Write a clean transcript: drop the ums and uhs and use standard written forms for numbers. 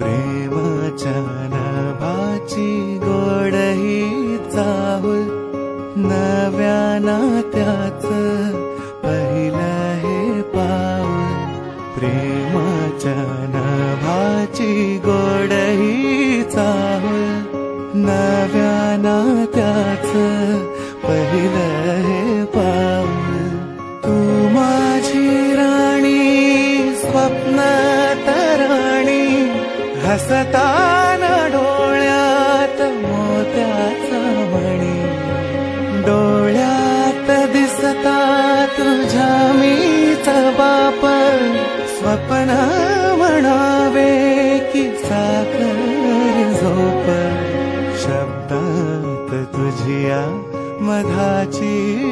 प्रेमाच्या नभाची गोड ही चाहुल, नव्या नात्याचं पहिलं हे पाऊल. प्रेमाच्या नभाची गोड ही चाहुल, नव्या नात्याचं पहिलं हे पाऊल. तू माझी राणी, स्वप्न तराणी, हसताना डोळ्यात मोत्याचा मणी. डोळ्यात दिसता तुझ्या मीच बाप, स्वप्न म्हणावे की साखर झोप. शब्दात तुझिया मधाची